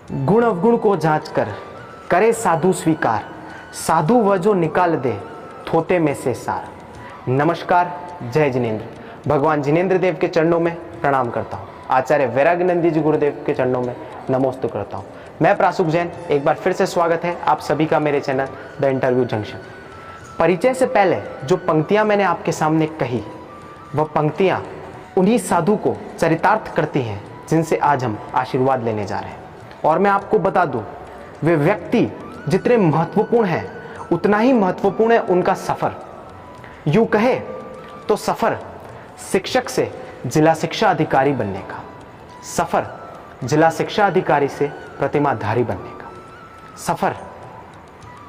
गुण अवगुण को जांच कर करे साधु स्वीकार, साधु वह जो निकाल दे थोते में से सार। नमस्कार, जय जिनेन्द्र। भगवान जिनेन्द्र देव के चरणों में प्रणाम करता हूँ। आचार्य वैराग्यनंदी जी गुरुदेव के चरणों में नमोस्तु करता हूँ। मैं प्रासुक जैन, एक बार फिर से स्वागत है आप सभी का मेरे चैनल द इंटरव्यू जंक्शन। परिचय से पहले जो पंक्तियाँ मैंने आपके सामने कही, वह पंक्तियाँ उन्हीं साधु को चरितार्थ करती हैं जिनसे आज हम आशीर्वाद लेने जा रहे हैं। और मैं आपको बता दूं, वे व्यक्ति जितने महत्वपूर्ण हैं उतना ही महत्वपूर्ण है उनका सफ़र। यूँ कहे तो सफ़र शिक्षक से जिला शिक्षा अधिकारी बनने का, सफ़र जिला शिक्षा अधिकारी से प्रतिमाधारी बनने का, सफ़र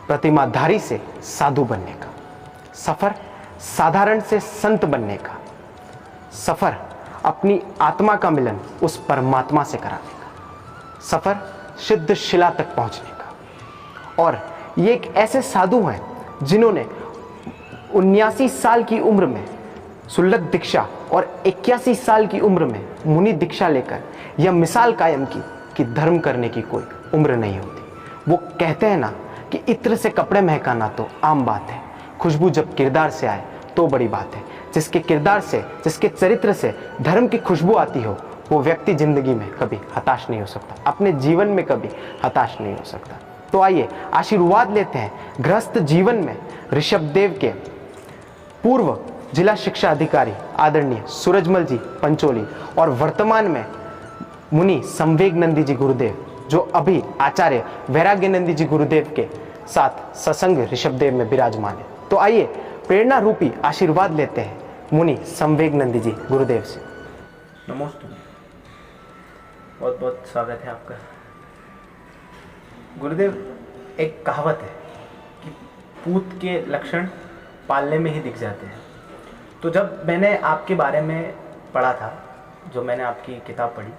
प्रतिमाधारी से साधु बनने का, सफ़र साधारण से संत बनने का, सफ़र अपनी आत्मा का मिलन उस परमात्मा से कराने का, सफ़र सिद्ध शिला तक पहुंचने का। और ये एक ऐसे साधु हैं जिन्होंने 79 साल की उम्र में सुल्लक दीक्षा और 81 साल की उम्र में मुनि दीक्षा लेकर यह मिसाल कायम की कि धर्म करने की कोई उम्र नहीं होती। वो कहते हैं ना कि इत्र से कपड़े महकाना तो आम बात है, खुशबू जब किरदार से आए तो बड़ी बात है। जिसके किरदार से, जिसके चरित्र से धर्म की खुशबू आती हो, वो व्यक्ति जिंदगी में कभी हताश नहीं हो सकता, अपने जीवन में कभी हताश नहीं हो सकता। तो आइए आशीर्वाद लेते हैं गृहस्थ जीवन में ऋषभदेव के पूर्व जिला शिक्षा अधिकारी आदरणीय सूरजमल जी पंचोली और वर्तमान में मुनि संवेगनंदी जी गुरुदेव, जो अभी आचार्य वैराग्यनंदी जी गुरुदेव के साथ सत्संग ऋषभदेव में विराजमान है। तो आइए प्रेरणा रूपी आशीर्वाद लेते हैं मुनि संवेगनंदी जी गुरुदेव से। नमस्ते, बहुत बहुत स्वागत है आपका। गुरुदेव, एक कहावत है कि पूत के लक्षण पालने में ही दिख जाते हैं। तो जब मैंने आपके बारे में पढ़ा था, जो मैंने आपकी किताब पढ़ी,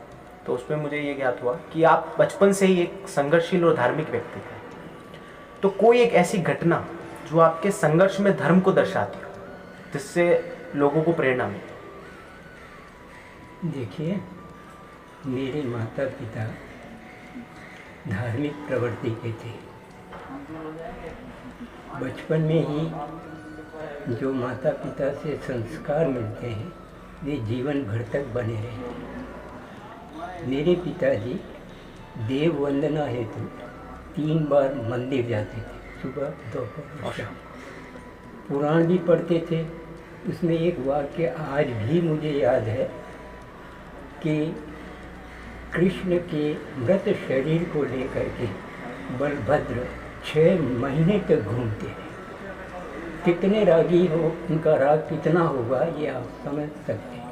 तो उसमें मुझे ये ज्ञात हुआ कि आप बचपन से ही एक संघर्षशील और धार्मिक व्यक्ति थे। तो कोई एक ऐसी घटना जो आपके संघर्ष में धर्म को दर्शाती हो, जिससे लोगों को प्रेरणा मिले। देखिए, मेरे माता पिता धार्मिक प्रवृत्ति के थे। बचपन में ही जो माता पिता से संस्कार मिलते हैं वे जीवन भर तक बने रहे। मेरे पिताजी देव वंदना हेतु 3 बार मंदिर जाते थे, सुबह दोपहर और शाम। पुराण भी पढ़ते थे। उसमें एक वाक्य आज भी मुझे याद है कि कृष्ण के मृत शरीर को लेकर के बलभद्र 6 महीने तक घूमते हैं। कितने रागी हो, उनका राग कितना होगा ये आप समझ सकते हैं।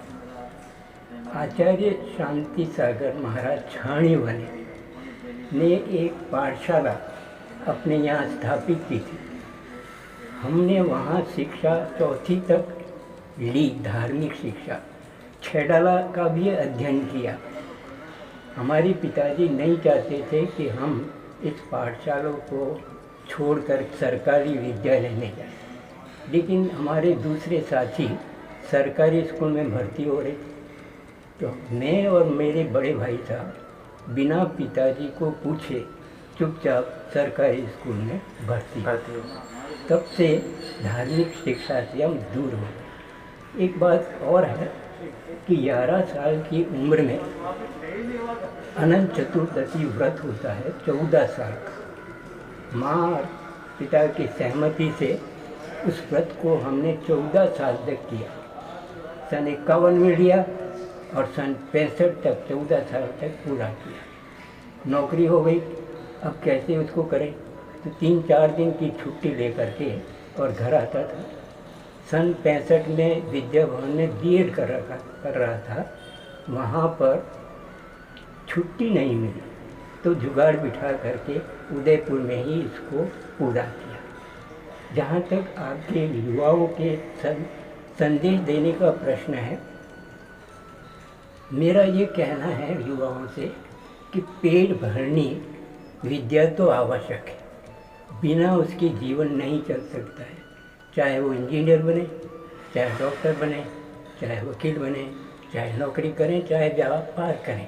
आचार्य शांति सागर महाराज छाणी वाले ने एक पाठशाला अपने यहाँ स्थापित की थी। हमने वहाँ शिक्षा 4वीं तक ली, धार्मिक शिक्षा। छेडाला का भी अध्ययन किया। हमारे पिताजी नहीं चाहते थे कि हम इस पाठशाला को छोड़कर सरकारी विद्यालय में जाएं, लेकिन हमारे दूसरे साथी सरकारी स्कूल में भर्ती हो रहे थे। तो मैं और मेरे बड़े भाई साहब बिना पिताजी को पूछे चुपचाप सरकारी स्कूल में भर्ती हो। तब से धार्मिक शिक्षा से हम दूर हो गए। एक बात और है कि 11 साल की उम्र में अनंत चतुर्दशी व्रत होता है, 14 साल का। माँ और पिता की सहमति से उस व्रत को हमने 14 साल तक किया। सन 51 में लिया और सन 65 तक 14 साल तक पूरा किया। नौकरी हो गई, अब कैसे उसको करें, तो 3-4 दिन की छुट्टी लेकर के और घर आता था। सन 65 में विद्या भवन में बीएड कर रहा था। वहाँ पर छुट्टी नहीं मिली तो जुगाड़ बिठा करके उदयपुर में ही इसको पूरा किया। जहाँ तक आपके युवाओं के संदेश देने का प्रश्न है, मेरा ये कहना है युवाओं से कि पेट भरनी विद्या तो आवश्यक है, बिना उसके जीवन नहीं चल सकता है। चाहे वो इंजीनियर बने, चाहे डॉक्टर बने, चाहे वकील बने, चाहे नौकरी करें, चाहे व्यापार करें,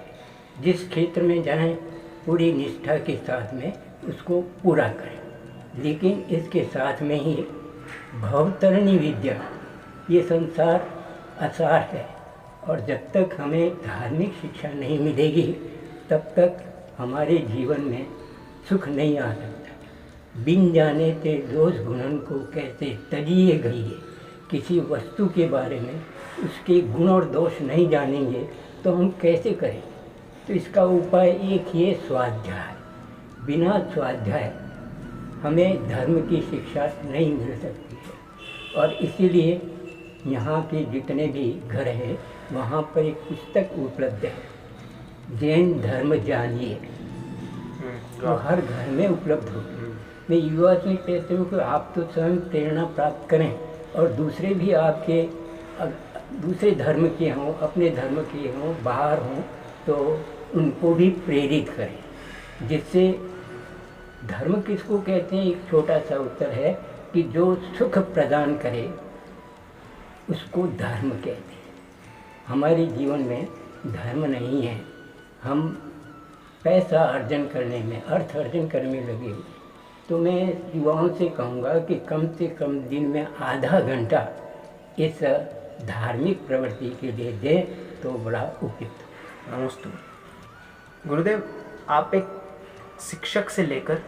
जिस क्षेत्र में जाएं पूरी निष्ठा के साथ में उसको पूरा करें। लेकिन इसके साथ में ही भवतरणी विद्या, ये संसार असार है, और जब तक हमें धार्मिक शिक्षा नहीं मिलेगी तब तक हमारे जीवन में सुख नहीं आ सकता। बिन जाने ते दोष गुणन को कैसे तजिए गई। किसी वस्तु के बारे में उसके गुण और दोष नहीं जानेंगे तो हम कैसे करें। तो इसका उपाय एक ही है, स्वाध्याय। बिना स्वाध्याय हमें धर्म की शिक्षा नहीं मिल सकती है। और इसीलिए यहाँ के जितने भी घर हैं वहाँ पर एक पुस्तक उपलब्ध है, जैन धर्म जानिए, जो हर घर में उपलब्ध होगी। मैं युवा से कहती हूँ कि आप तो स्वयं प्रेरणा प्राप्त करें और दूसरे भी आपके दूसरे धर्म के हों, अपने धर्म के हों, बाहर हों, तो उनको भी प्रेरित करें। जिससे धर्म किसको कहते हैं, एक छोटा सा उत्तर है कि जो सुख प्रदान करे उसको धर्म कहते हैं। हमारे जीवन में धर्म नहीं है, हम पैसा अर्जन करने में, अर्थ अर्जन करने लगे। तो मैं युवाओं से कहूँगा कि कम से कम दिन में आधा घंटा इस धार्मिक प्रवृत्ति के लिए दें तो बड़ा उपयुक्त। नमस्ते गुरुदेव, आप एक शिक्षक से लेकर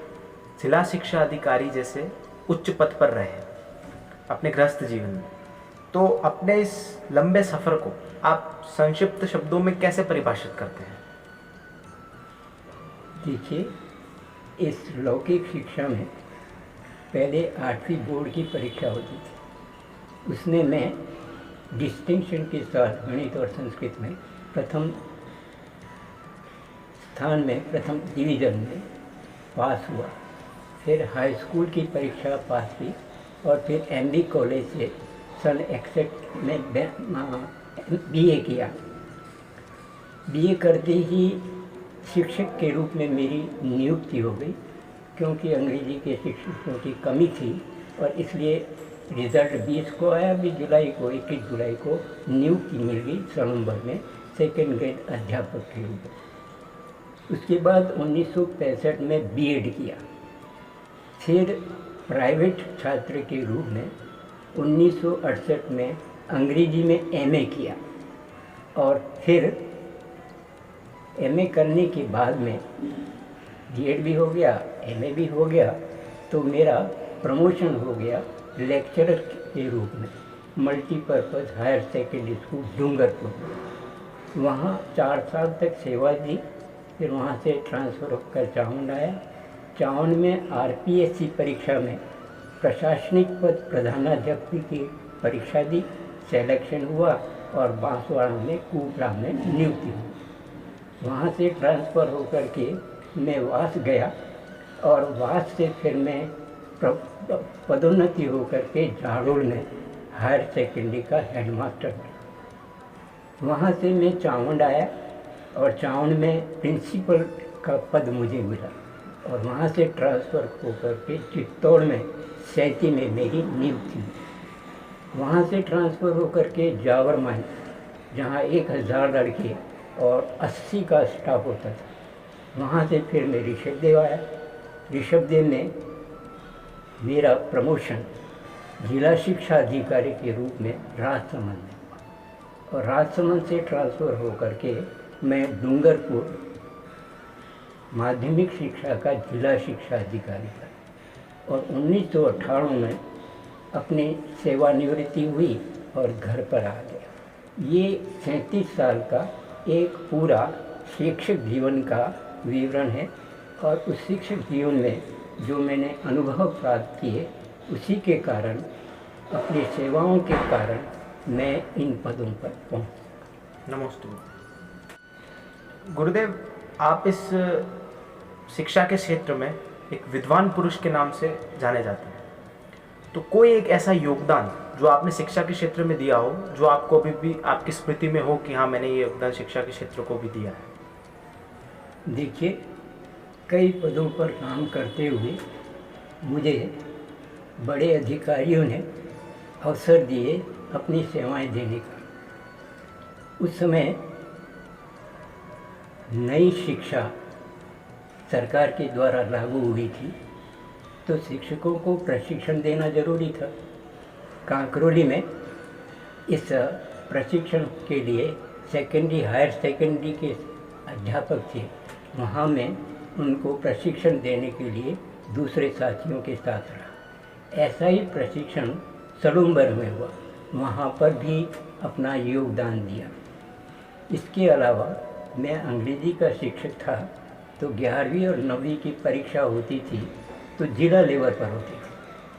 जिला शिक्षा अधिकारी जैसे उच्च पद पर रहे अपने गृहस्थ जीवन में, तो अपने इस लंबे सफ़र को आप संक्षिप्त शब्दों में कैसे परिभाषित करते हैं? देखिए, इस लौकिक शिक्षा में पहले 8वीं बोर्ड की परीक्षा होती थी। उसमें मैं डिस्टिंक्शन के साथ गणित और संस्कृत में प्रथम स्थान में, प्रथम डिवीज़न में पास हुआ। फिर हाई स्कूल की परीक्षा पास की और फिर एमबी कॉलेज से सन 61 में बीए किया। बीए करते ही शिक्षक के रूप में मेरी नियुक्ति हो गई, क्योंकि अंग्रेजी के शिक्षकों की कमी थी और इसलिए रिज़ल्ट 20 को आया। 21 जुलाई को नियुक्ति मिल गई सलूमबर्ग में सेकेंड ग्रेड अध्यापक के रूप में। उसके बाद 1965 में बीएड किया। फिर प्राइवेट छात्र के रूप में 1968 में अंग्रेजी में एमए किया और फिर एमए करने के बाद में बीएड भी हो गया, एमए भी हो गया, तो मेरा प्रमोशन हो गया लेक्चरर के रूप में multipurpose higher secondary school Dungarpur. वहाँ 4 साल तक सेवा दी। फिर वहाँ से ट्रांसफ़र होकर चावंड आया। चावंड में आरपीएससी परीक्षा में प्रशासनिक पद प्रधानाध्यापक की परीक्षा दी, सिलेक्शन हुआ और बांसवाड़ा में कुपड़ा में नियुक्ति हुई। वहाँ से ट्रांसफ़र होकर के मैं वास गया और वास से फिर मैं पदोन्नति होकर के झाड़ोल में हायर सेकेंडरी का हेडमास्टर बना। वहाँ से मैं चावंड आया और चावंड में प्रिंसिपल का पद मुझे मिला और वहाँ से ट्रांसफ़र होकर के चित्तौड़ में 37 में मेरी नियुक्ति हुई। वहाँ से ट्रांसफ़र होकर के जावर माइन, जहाँ 1000 लड़के और 80 का स्टाफ होता था, वहाँ से फिर मैं ऋषभदेव आया। ऋषभदेव में मेरा प्रमोशन जिला शिक्षा अधिकारी के रूप में राजसमंद में हुआ और राजसमंद से ट्रांसफ़र होकर के मैं डूंगरपुर माध्यमिक शिक्षा का जिला शिक्षा अधिकारी था और 1998 में अपनी सेवानिवृत्ति हुई और घर पर आ गया। ये 37 साल का एक पूरा शिक्षक जीवन का विवरण है और उस शिक्षक जीवन में जो मैंने अनुभव प्राप्त किए उसी के कारण, अपनी सेवाओं के कारण मैं इन पदों पर पहुँचा। नमस्ते गुरुदेव, आप इस शिक्षा के क्षेत्र में एक विद्वान पुरुष के नाम से जाने जाते हैं, तो कोई एक ऐसा योगदान जो आपने शिक्षा के क्षेत्र में दिया हो, जो आपको अभी भी आपकी स्मृति में हो कि हाँ मैंने ये योगदान शिक्षा के क्षेत्र को भी दिया है? देखिए, कई पदों पर काम करते हुए मुझे बड़े अधिकारियों ने अवसर दिए अपनी सेवाएं देने का। उस समय नई शिक्षा सरकार के द्वारा लागू हुई थी, तो शिक्षकों को प्रशिक्षण देना जरूरी था। कांकरोली में इस प्रशिक्षण के लिए सेकेंडरी, हायर सेकेंडरी के अध्यापक थे। वहाँ मैं उनको प्रशिक्षण देने के लिए दूसरे साथियों के साथ रहा। ऐसा ही प्रशिक्षण सलूम्बर में हुआ, वहाँ पर भी अपना योगदान दिया। इसके अलावा मैं अंग्रेजी का शिक्षक था, तो 11वीं और 9वीं की परीक्षा होती थी तो जिला लेवल पर होती थी।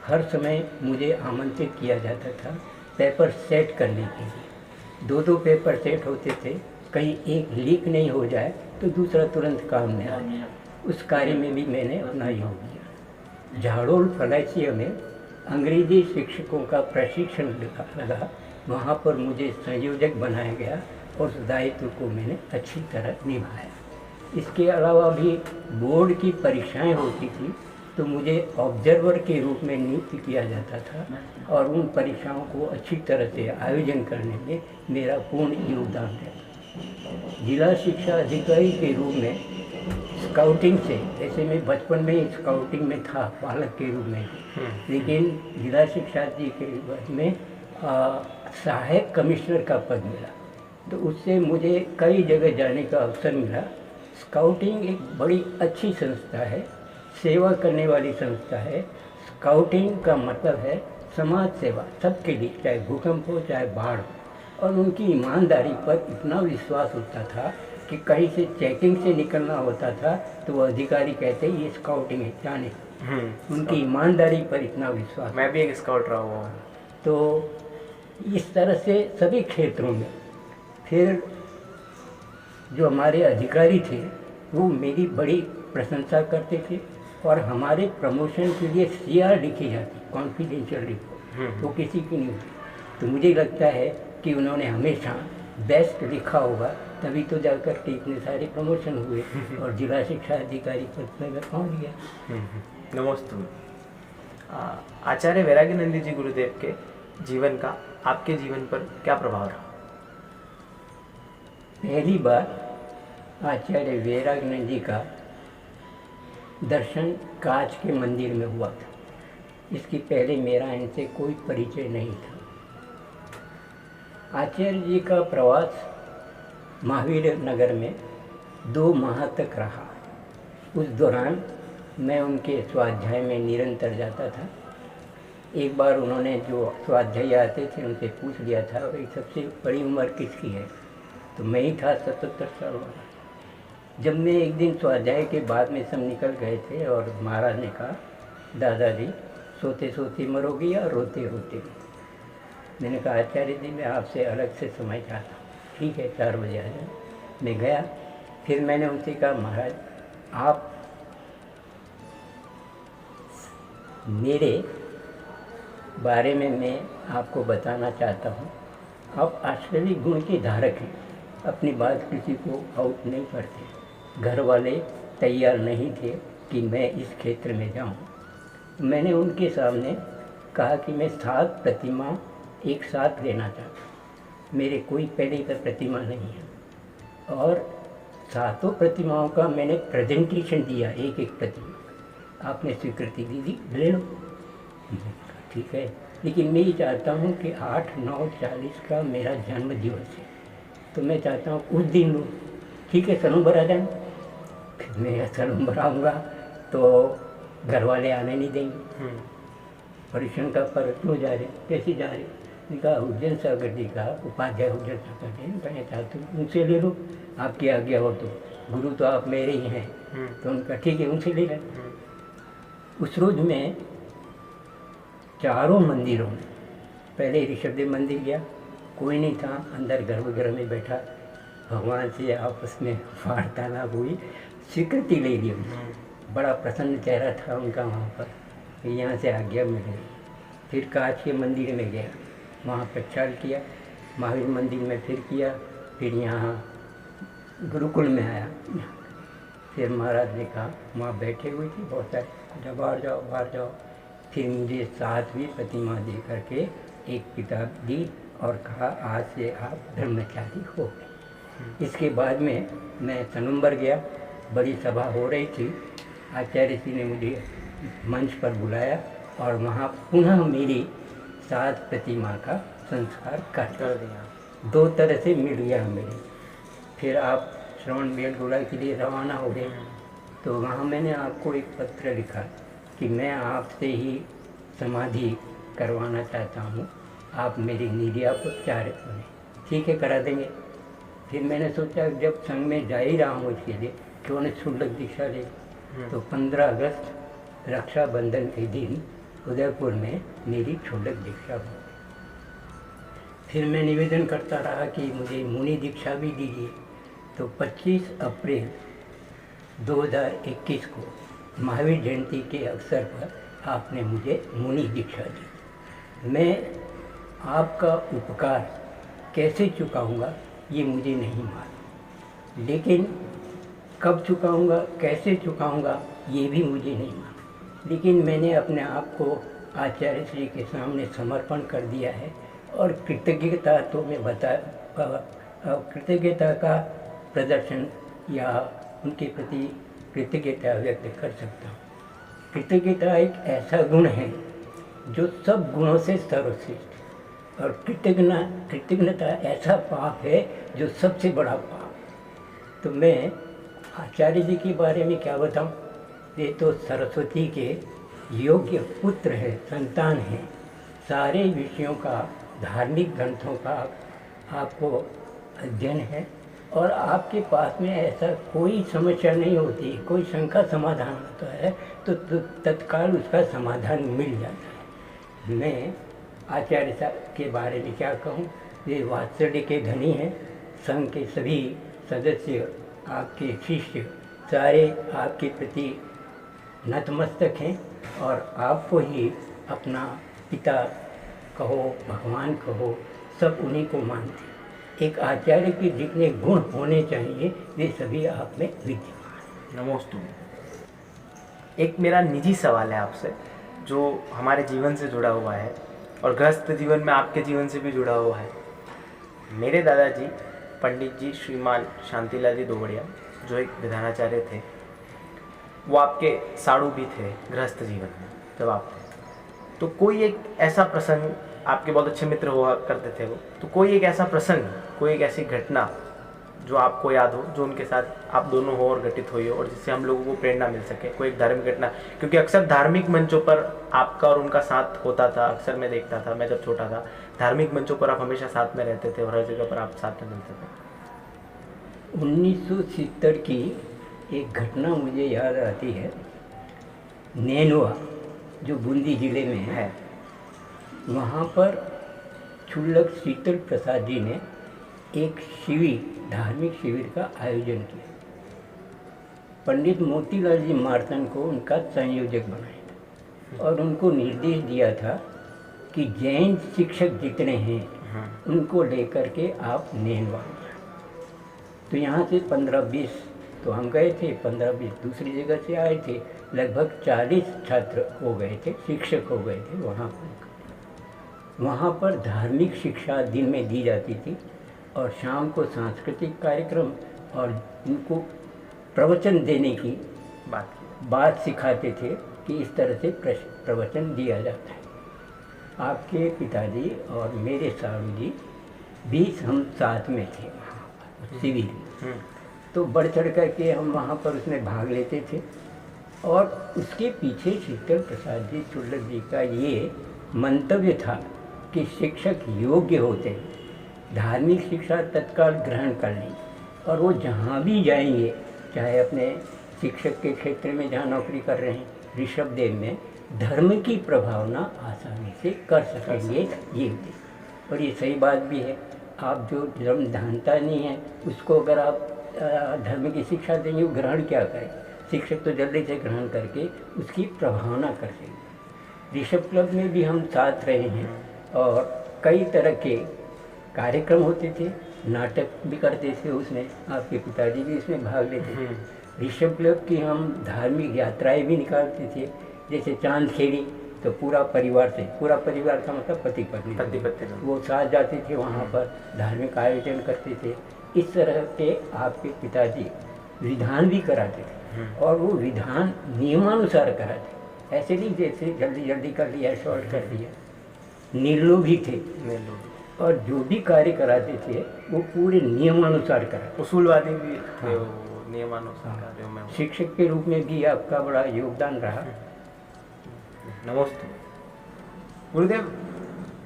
हर समय मुझे आमंत्रित किया जाता था पेपर सेट करने के लिए। 2-2 पेपर सेट होते थे, कहीं एक लीक नहीं हो जाए तो दूसरा तुरंत काम में आ जाए। उस कार्य में भी मैंने अपना योग दिया। झाड़ोल फलाइसिया में अंग्रेजी शिक्षकों का प्रशिक्षण लगा, वहाँ पर मुझे संयोजक बनाया गया और उस दायित्व को मैंने अच्छी तरह निभाया। इसके अलावा भी बोर्ड की परीक्षाएं होती थी तो मुझे ऑब्जर्वर के रूप में नियुक्त किया जाता था और उन परीक्षाओं को अच्छी तरह से आयोजन करने में मेरा पूर्ण योगदान रहता। जिला शिक्षा अधिकारी के रूप में स्काउटिंग से, जैसे मैं बचपन में स्काउटिंग में था बालक के रूप में, लेकिन जिला शिक्षा अधिकारी में सहायक कमिश्नर का पद मिला, तो उससे मुझे कई जगह जाने का अवसर मिला। स्काउटिंग एक बड़ी अच्छी संस्था है, सेवा करने वाली संस्था है। स्काउटिंग का मतलब है समाज सेवा सबके लिए, चाहे भूकंप हो चाहे बाढ़ हो। और उनकी ईमानदारी पर इतना विश्वास होता था कि कहीं से चेकिंग से निकलना होता था तो वो अधिकारी कहते ये स्काउटिंग है, जाने। उनकी ईमानदारी पर इतना विश्वास। मैं भी एक स्काउट रहा हुआ हूँ। तो इस तरह से सभी क्षेत्रों में फिर जो हमारे अधिकारी थे वो मेरी बड़ी प्रशंसा करते थे और हमारे प्रमोशन के लिए CR लिखी जाती, कॉन्फिडेंशियल रिपोर्ट, वो किसी की नहीं होती। तो मुझे लगता है कि उन्होंने हमेशा बेस्ट लिखा होगा, तभी तो जाकर के इतने सारे प्रमोशन हुए और जिला शिक्षा अधिकारी पद पर मैं पहुँच गया। नमस्ते। आचार्य वैराग्यानंद जी गुरुदेव के जीवन का आपके जीवन पर क्या प्रभाव रहा? पहली बार आचार्य वैराग्यानंद जी का दर्शन कांच के मंदिर में हुआ था। इसके पहले मेरा इनसे कोई परिचय नहीं था। आचार्य जी का प्रवास महावीर नगर में 2 माह तक रहा। उस दौरान मैं उनके स्वाध्याय में निरंतर जाता था। एक बार उन्होंने जो स्वाध्याय आते थे उनसे पूछ लिया था भाई सबसे बड़ी उम्र किसकी है, तो मैं ही था 77 साल वाला। जब मैं एक दिन स्वाध्याय के बाद में सब निकल गए थे और महाराज ने कहा दादाजी सोते सोते मरोगे या रोते रोते? मैंने कहा आचार्य जी मैं आपसे अलग से समय चाहता हूँ, ठीक है 4 बजे आ जाए। मैं गया, फिर मैंने उनसे कहा महाराज आप मेरे बारे में मैं आपको बताना चाहता हूँ, आप आश्चर्य गुण के धारक हैं, अपनी बात किसी को आउट नहीं करते। घर वाले तैयार नहीं थे कि मैं इस क्षेत्र में जाऊँ। मैंने उनके सामने कहा कि मैं 7 प्रतिमा एक साथ लेना चाहता हूँ, मेरे कोई पहले का प्रतिमा नहीं है। और 7 प्रतिमाओं का मैंने प्रेजेंटेशन दिया, एक एक प्रतिमा। आपने स्वीकृति दी, ले लो। ठीक है, लेकिन मैं ये चाहता हूँ कि 8-9-40 का मेरा जन्म दिवस है, तो मैं चाहता हूँ उस दिन लो। ठीक है सलूम्बर आ जाए। मैं सलूम्बर आऊँगा तो घर वाले आने नहीं देंगे। परीक्षण का पर क्यों जा रहे, कैसे जा रहे? कहा उज्जैन सागर जी का उपाध्याय उज्जैन सागर जी, मैं चाहता हूँ उनसे ले लो, आपकी आज्ञा हो तो। गुरु तो आप मेरे ही हैं। तो उनका ठीक है उनसे ले लें। उस रोज मैं 4 मंदिरों में, पहले ऋषभदेव मंदिर गया, कोई नहीं था, अंदर गर्भगृह में बैठा, भगवान से आपस में वार्तालाप हुई, स्वीकृति ले ली उनसे। बड़ा प्रसन्न चेहरा था उनका वहाँ पर, यहाँ से आज्ञा मिल गई। फिर कांच के मंदिर में गया, वहाँ प्रचार किया, महावीर मंदिर में फिर किया, फिर यहाँ गुरुकुल में आया। फिर महाराज ने कहा, वहाँ बैठे हुए थे बहुत सारे, जब बाहर जाओ बाहर जाओ। फिर मुझे 7वीं प्रतिमा दे करके एक किताब दी और कहा आज से आप ब्रह्मचारी हो गए। इसके बाद में मैं सलूम्बर गया, बड़ी सभा हो रही थी, आचार्य जी ने मुझे मंच पर बुलाया और वहाँ पुनः मेरी 7 प्रतिमा का संस्कार कर दिया। 2 तरह से मिल गया मेरे। फिर आप श्रवण बेलगोला के लिए रवाना हो गए, तो वहाँ मैंने आपको एक पत्र लिखा कि मैं आपसे ही समाधि करवाना चाहता हूँ, आप मेरी निर्यापचार्य बने। ठीक है, करा देंगे। फिर मैंने सोचा जब संघ में जा ही रहा हूँ इसके लिए क्यों न शुल्क दीक्षा ले। तो 15 अगस्त रक्षाबंधन के दिन उदयपुर में मेरी शुल्क दीक्षा हुई। फिर मैं निवेदन करता रहा कि मुझे मुनि दीक्षा भी दीजिए। तो 25 अप्रैल 2021 को महावीर जयंती के अवसर पर आपने मुझे मुनि दीक्षा दी। मैं आपका उपकार कैसे चुकाऊंगा ये मुझे नहीं मालूम, लेकिन कब चुकाऊंगा, कैसे चुकाऊंगा ये भी मुझे नहीं मालूम। लेकिन मैंने अपने आप को आचार्य श्री के सामने समर्पण कर दिया है और कृतज्ञता तो मैं कृतज्ञता का प्रदर्शन या उनके प्रति कृतज्ञता व्यक्त कर सकता हूँ। कृतज्ञता एक ऐसा गुण है जो सब गुणों से सर्वश्रेष्ठ, और कृतज्ञता ऐसा पाप है जो सबसे बड़ा पाप। तो मैं आचार्य जी के बारे में क्या बताऊं, ये तो सरस्वती के योग्य पुत्र है, संतान है। सारे विषयों का, धार्मिक ग्रंथों का आपको अध्ययन है और आपके पास में ऐसा कोई समस्या नहीं होती, कोई शंका समाधान होता है तो तत्काल उसका समाधान मिल जाता है। मैं आचार्य साहब के बारे में क्या कहूँ, ये वात्सल्य के धनी हैं। संघ के सभी सदस्य, आपके शिष्य सारे आपके प्रति नतमस्तक हैं और आपको ही अपना पिता कहो, भगवान कहो, सब उन्हीं को मानते हैं। एक आचार्य के जितने गुण होने चाहिए वे सभी आप में विद्यमान। नमोस्तु। एक मेरा निजी सवाल है आपसे जो हमारे जीवन से जुड़ा हुआ है और गृहस्थ जीवन में आपके जीवन से भी जुड़ा हुआ है। मेरे दादाजी पंडित जी श्रीमान शांतिलाल जी दोगड़िया, जो एक विधानाचार्य थे, वो आपके साड़ू भी थे गृहस्थ जीवन में जब आप थे। तो कोई एक ऐसा प्रसंग, आपके बहुत अच्छे मित्र हुआ करते थे वो, तो कोई एक ऐसा प्रसंग, कोई एक ऐसी घटना जो आपको याद हो, जो उनके साथ आप दोनों हो और घटित हुई हो और जिससे हम लोगों को प्रेरणा मिल सके, कोई एक धार्मिक घटना। क्योंकि अक्सर धार्मिक मंचों पर आपका और उनका साथ होता था, अक्सर मैं देखता था, मैं जब छोटा था धार्मिक मंचों पर आप हमेशा साथ में रहते थे और हर जगह पर आप साथ में मिलते थे। 1970 की एक घटना मुझे याद आती है। नैनवा जो बूंदी जिले में है, वहाँ पर क्षुल्लक शीतल प्रसाद जी ने एक शिविर, धार्मिक शिविर का आयोजन किया। पंडित मोतीलाल जी मार्तन को उनका संयोजक बनाया और उनको निर्देश दिया था कि जैन शिक्षक जितने हैं उनको लेकर के आप नैनवा। तो यहाँ से 15-20 तो हम गए थे, 15-20 दूसरी जगह से आए थे, लगभग 40 छात्र हो गए थे, शिक्षक हो गए थे वहाँ पर धार्मिक शिक्षा दिन में दी जाती थी और शाम को सांस्कृतिक कार्यक्रम और उनको प्रवचन देने की बात सिखाते थे कि इस तरह से प्रवचन दिया जाता है। आपके पिताजी और मेरे साहू जी 20 हम साथ में थे वहाँ शिविर में। तो बढ़ चढ़ करके हम वहाँ पर उसमें भाग लेते थे और उसके पीछे शीतल प्रसाद जी क्षुल्लक जी का ये मंतव्य था कि शिक्षक योग्य होते हैं, धार्मिक शिक्षा तत्काल ग्रहण कर लें और वो जहाँ भी जाएंगे, चाहे अपने शिक्षक के क्षेत्र में जहाँ नौकरी कर रहे हैं, ऋषभदेव में, धर्म की प्रभावना आसानी से कर सकेंगे ये। और ये सही बात भी है। आप जो धर्म धानता नहीं है उसको अगर आप धर्म की शिक्षा देंगे, वो ग्रहण क्या करें? शिक्षक तो जल्दी से ग्रहण करके उसकी प्रभावना कर देंगे। ऋषभ क्लब में भी हम साथ रहे हैं और कई तरह के कार्यक्रम होते थे, नाटक भी करते थे उसमें, आपके पिताजी भी इसमें भाग लेते थे। ऋषभ क्लब की हम धार्मिक यात्राएं भी निकालते थे, जैसे चांद खेड़ी, तो पूरा परिवार से, पूरा परिवार का मतलब पति पत्नी, वो साथ जाते थे, वहाँ पर धार्मिक आयोजन करते थे। इस तरह के आपके पिताजी विधान भी कराते थे और वो विधान नियमानुसार कराते, ऐसे नहीं जैसे जल्दी जल्दी कर लिया, शॉर्ट कर दिया। निर्लोभी थे और जो भी कार्य कराते थे वो पूरे नियमानुसार कराते। उसूलवादी भी थे वो, नियमानुसार कार्यों में। शिक्षक के रूप में भी आपका बड़ा योगदान रहा। नमस्ते गुरुदेव,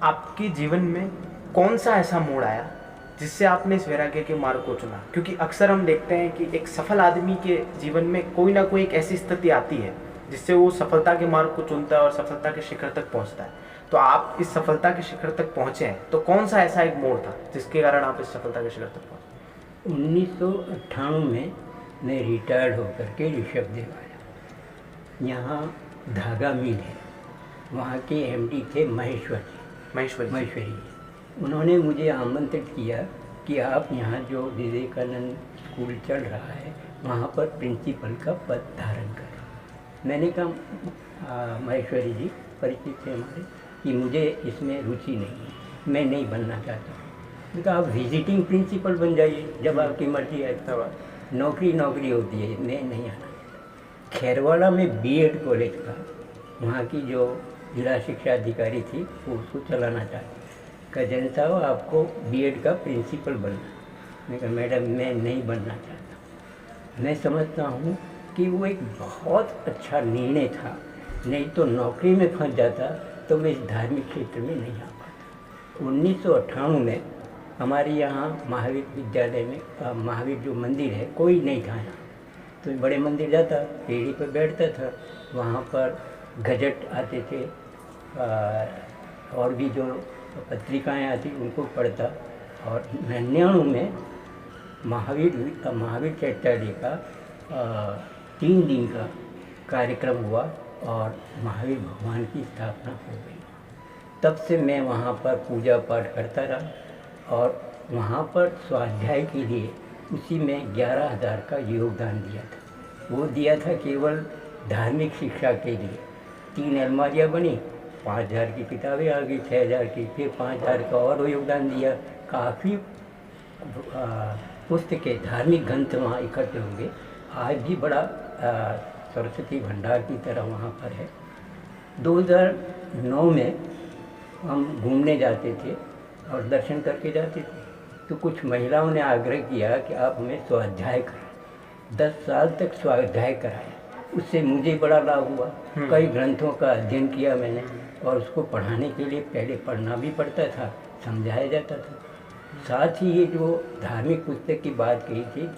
आपके जीवन में कौन सा ऐसा मोड़ आया जिससे आपने इस वैराग्य के मार्ग को चुना? क्योंकि अक्सर हम देखते हैं कि एक सफल आदमी के जीवन में कोई ना कोई एक ऐसी स्थिति आती है जिससे वो सफलता के मार्ग को चुनता है और सफलता के शिखर तक पहुंचता है। तो आप इस सफलता के शिखर तक पहुंचे हैं, तो कौन सा ऐसा एक मोड़ था जिसके कारण आप इस सफलता के शिखर तक पहुंचे? 1998 में मैं रिटायर्ड होकर के ऋषभदेव आया। यहाँ धागा मिल है, वहाँ के एमडी थे महेश्वरी जी। उन्होंने मुझे आमंत्रित किया कि आप यहाँ जो विवेकानंद स्कूल चल रहा है वहाँ पर प्रिंसिपल का पद धारण करें। मैंने कहा महेश्वरी जी परिचित थे हमारे कि मुझे इसमें रुचि नहीं है, मैं नहीं बनना चाहता हूँ। मैंने कहा आप विजिटिंग प्रिंसिपल बन जाइए, जब आपकी मर्जी है। तब नौकरी होती है, मैं नहीं आना। खैरवाड़ा में बीएड कॉलेज का वहाँ की जो जिला शिक्षा अधिकारी थी वो उसको चलाना चाहती। कहा जैन साहब आपको बीएड का प्रिंसिपल बनना। मैं कहा मैडम मैं नहीं बनना चाहता। मैं समझता हूँ कि वो एक बहुत अच्छा निर्णय था, नहीं तो नौकरी में फंस जाता तो मैं इस धार्मिक क्षेत्र में नहीं आ पाता। 1998 में हमारे यहाँ महावीर विद्यालय में महावीर जो मंदिर है कोई नहीं था यहाँ, तो बड़े मंदिर जाता, सीढ़ी पर बैठता था, वहाँ पर गजट आते थे और भी जो पत्रिकाएं आती उनको पढ़ता। और 99 में महावीर चैत्यालय का 3 दिन का कार्यक्रम हुआ और महावीर भगवान की स्थापना हो गई। तब से मैं वहाँ पर पूजा पाठ करता रहा और वहाँ पर स्वाध्याय के लिए उसी में 11,000 का योगदान दिया था। वो दिया था केवल धार्मिक शिक्षा के लिए। 3 अलमारियाँ बनी, 5,000 की किताबें आ गई, 6,000 की, फिर 5,000 का और योगदान दिया। काफ़ी पुस्तकें धार्मिक ग्रंथ वहाँ इकट्ठे होंगे। आज भी बड़ा सरस्वती भंडार की तरह वहाँ पर है। 2009 में हम घूमने जाते थे और दर्शन करके जाते थे, तो कुछ महिलाओं ने आग्रह किया कि आप हमें स्वाध्याय कराएं। 10 साल तक स्वाध्याय कराया, उससे मुझे बड़ा लाभ हुआ। कई ग्रंथों का अध्ययन किया मैंने और उसको पढ़ाने के लिए पहले पढ़ना भी पड़ता था, समझाया जाता था। साथ ही ये जो धार्मिक पुस्तक की बात कही थी,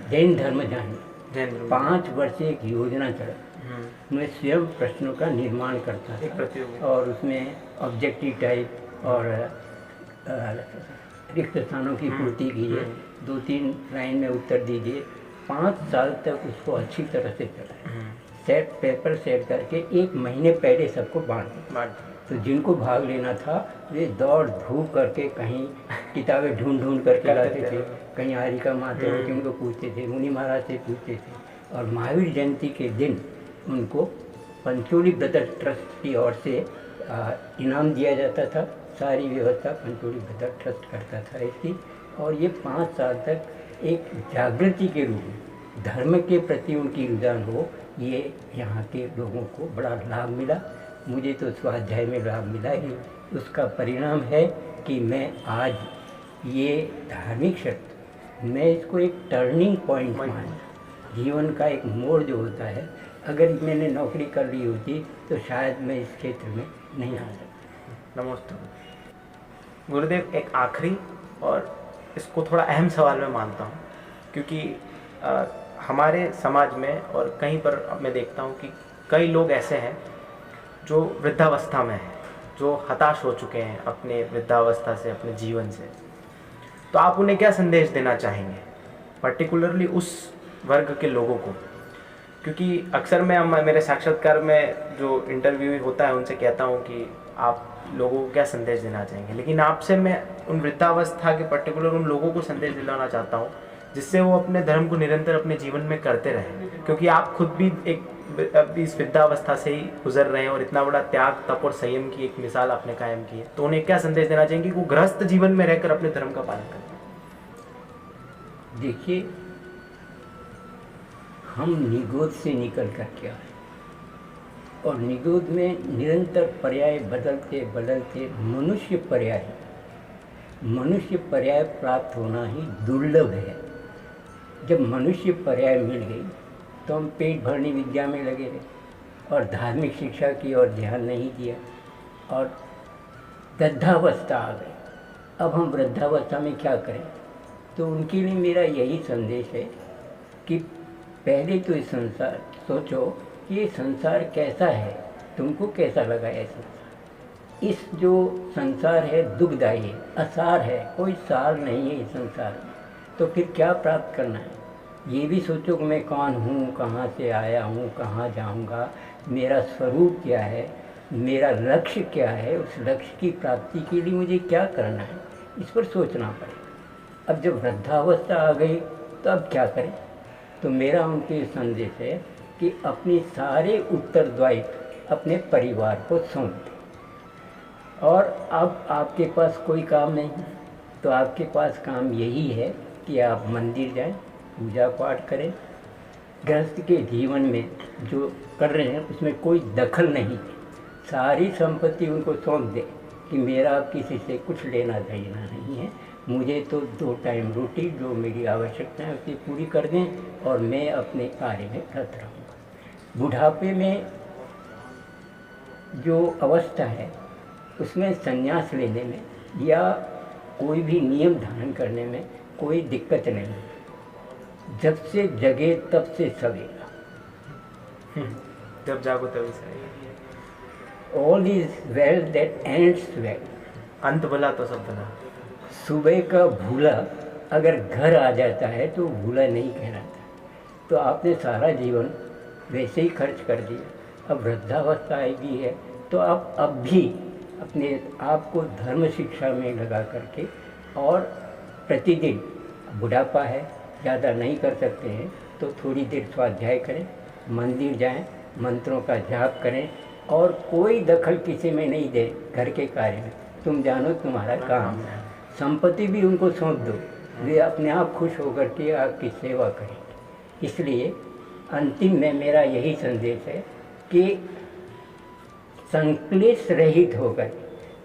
जैन धर्म जाने 5 वर्ष एक योजना चला। मैं स्वयं प्रश्नों का निर्माण करता था और उसमें ऑब्जेक्टिव टाइप और रिक्त स्थानों की पूर्ति कीजिए, 2-3 लाइन में उत्तर दीजिए। 5 साल तक उसको अच्छी तरह से चलाया। पेपर सेट करके 1 महीने पहले सबको बांट। तो जिनको भाग लेना था वे दौड़ धूप करके कहीं किताबें ढूंढ करके लाते थे, कहीं आरिका माते होते उनको पूछते थे, मुनि महाराज से पूछते थे। और महावीर जयंती के दिन उनको पंचोली ब्रदर ट्रस्ट की ओर से इनाम दिया जाता था। सारी व्यवस्था पंचोली ब्रदर ट्रस्ट करता था इसकी। और ये 5 साल तक एक जागृति के रूप में धर्म के प्रति उनकी रुझान हो, ये यहाँ के लोगों को बड़ा लाभ मिला। मुझे तो स्वाध्याय में लाभ मिला ही। उसका परिणाम है कि मैं आज ये धार्मिक शब्द, मैं इसको एक टर्निंग पॉइंट मानता। जीवन का एक मोड़ जो होता है, अगर मैंने नौकरी कर ली होती तो शायद मैं इस क्षेत्र में नहीं आ सकता। नमस्ते गुरुदेव, एक आखिरी और इसको थोड़ा अहम सवाल मैं मानता हूँ, क्योंकि हमारे समाज में और कहीं पर मैं देखता हूँ कि कई लोग ऐसे हैं जो वृद्धावस्था में हैं, जो हताश हो चुके हैं अपने वृद्धावस्था से, अपने जीवन से। तो आप उन्हें क्या संदेश देना चाहेंगे, पर्टिकुलरली उस वर्ग के लोगों को? क्योंकि अक्सर मैं मेरे साक्षात्कार में जो इंटरव्यू होता है उनसे कहता हूँ कि आप लोगों को क्या संदेश देना चाहेंगे, लेकिन आपसे मैं उन वृद्धावस्था के पर्टिकुलर उन लोगों को संदेश दिलाना चाहता हूँ जिससे वो अपने धर्म को निरंतर अपने जीवन में करते रहें। क्योंकि आप खुद भी एक इस वृद्धावस्था से ही गुजर रहे हैं और इतना बड़ा त्याग, तप और संयम की एक मिसाल आपने कायम की है। तो उन्हें क्या संदेश देना चाहेंगे कि वो गृहस्थ जीवन में रहकर अपने धर्म का पालन करें? देखिए, हम निगोद से निकल कर के आए, और निगोद में निरंतर पर्याय बदलते बदलते मनुष्य पर्याय प्राप्त होना ही दुर्लभ है। जब मनुष्य पर्याय मिल गई तो हम पेट भरनी विद्या में लगे रहे और धार्मिक शिक्षा की ओर ध्यान नहीं दिया, और वृद्धावस्था आ गई। अब हम वृद्धावस्था में क्या करें? तो उनके लिए मेरा यही संदेश है कि पहले तो इस संसार सोचो कि ये संसार कैसा है, तुमको कैसा लगा है संसार। इस जो संसार है दुखदायी है, असार है, कोई सार नहीं है इस संसार में। तो फिर क्या प्राप्त करना है? ये भी सोचो कि मैं कौन हूँ, कहाँ से आया हूँ, कहाँ जाऊँगा, मेरा स्वरूप क्या है, मेरा लक्ष्य क्या है, उस लक्ष्य की प्राप्ति के लिए मुझे क्या करना है, इस पर सोचना पड़ेगा। अब जब वृद्धावस्था आ गई तो अब क्या करें? तो मेरा उनके संदेश है कि अपने सारे उत्तरदायित्व अपने परिवार को सौंप दें। और अब आपके पास कोई काम नहीं, तो आपके पास काम यही है कि आप मंदिर जाएं, पूजा पाठ करें। गृहस्थ के जीवन में जो कर रहे हैं उसमें कोई दखल नहीं, सारी संपत्ति उनको सौंप दें कि मेरा किसी से कुछ लेना देना नहीं है, मुझे तो 2 टाइम रोटी जो मेरी आवश्यकता है उसे पूरी कर दें और मैं अपने कार्य में रत रहूँगा। बुढ़ापे में जो अवस्था है उसमें संन्यास लेने में या कोई भी नियम धारण करने में कोई दिक्कत नहीं। जब से जगे तब से सवेरा, जब जागो तभी सही। All is well that ends well. अंत भला तो सब भला। सुबह का भूला अगर घर आ जाता है तो भूला नहीं कहलाता। तो आपने सारा जीवन वैसे ही खर्च कर दिया, अब वृद्धावस्था आएगी है तो आप अब भी अपने आप को धर्म शिक्षा में लगा करके, और प्रतिदिन बुढ़ापा है ज़्यादा नहीं कर सकते हैं तो थोड़ी देर स्वाध्याय करें, मंदिर जाएं, मंत्रों का जाप करें, और कोई दखल किसी में नहीं दे घर के कार्य में। तुम जानो तुम्हारा काम है, संपत्ति भी उनको सौंप दो, वे अपने आप खुश होकर के आपकी सेवा करेंगे। इसलिए अंतिम में मेरा यही संदेश है कि संक्लेश रहित होकर,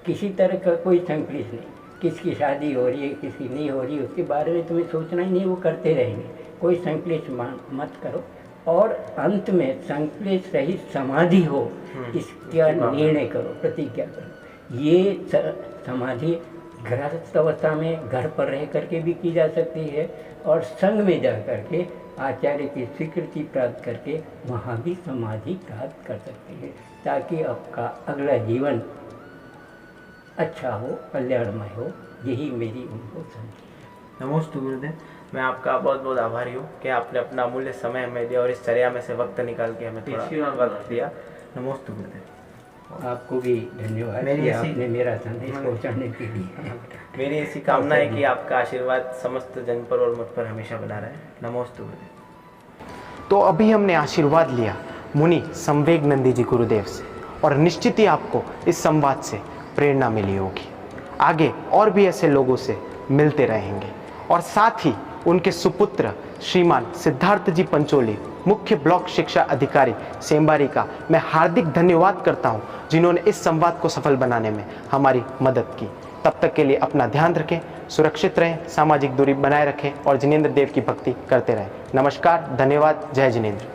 किसी तरह का कोई संक्लेश नहीं, किसकी शादी हो रही है किसकी नहीं हो रही उसके बारे में तुम्हें सोचना ही नहीं, वो करते रहेंगे, कोई संक्लेश मत करो, और अंत में संक्लेश रहित समाधि हो इसका निर्णय करो, प्रतिज्ञा करो। ये समाधि गृहस्थ अवस्था में घर पर रह करके भी की जा सकती है, और संघ में जा करके आचार्य की स्वीकृति प्राप्त करके वहाँ भी समाधि प्राप्त कर सकते हैं, ताकि आपका अगला जीवन अच्छा हो, कल्याणमय हो। यही मेरी उनको संदेश। नमोस्तु गुरुदेव। मैं आपका बहुत बहुत आभारी हूँ कि आपने अपना अमूल्य समय हमें दिया और इस चर्या में से वक्त निकाल के हमें थोड़ा वक्त दिया। नमोस्तु गुरुदेव। आपको भी धन्यवाद कि आपने मेरा संदेश पहुँचाने के लिए। मेरी ऐसी कामना है कि आपका आशीर्वाद समस्त जन पर और मुझ पर हमेशा बना रहे। नमोस्तु गुरुदेव। तो अभी हमने आशीर्वाद लिया मुनि संवेग नंदी जी गुरुदेव से, और निश्चित ही आपको इस संवाद से प्रेरणा मिली होगी। आगे और भी ऐसे लोगों से मिलते रहेंगे, और साथ ही उनके सुपुत्र श्रीमान सिद्धार्थ जी पंचोली, मुख्य ब्लॉक शिक्षा अधिकारी सेमबारी का मैं हार्दिक धन्यवाद करता हूं, जिन्होंने इस संवाद को सफल बनाने में हमारी मदद की। तब तक के लिए अपना ध्यान रखें, सुरक्षित रहें, सामाजिक दूरी बनाए रखें और जिनेंद्र देव की भक्ति करते रहें। नमस्कार, धन्यवाद, जय जिनेंद्र।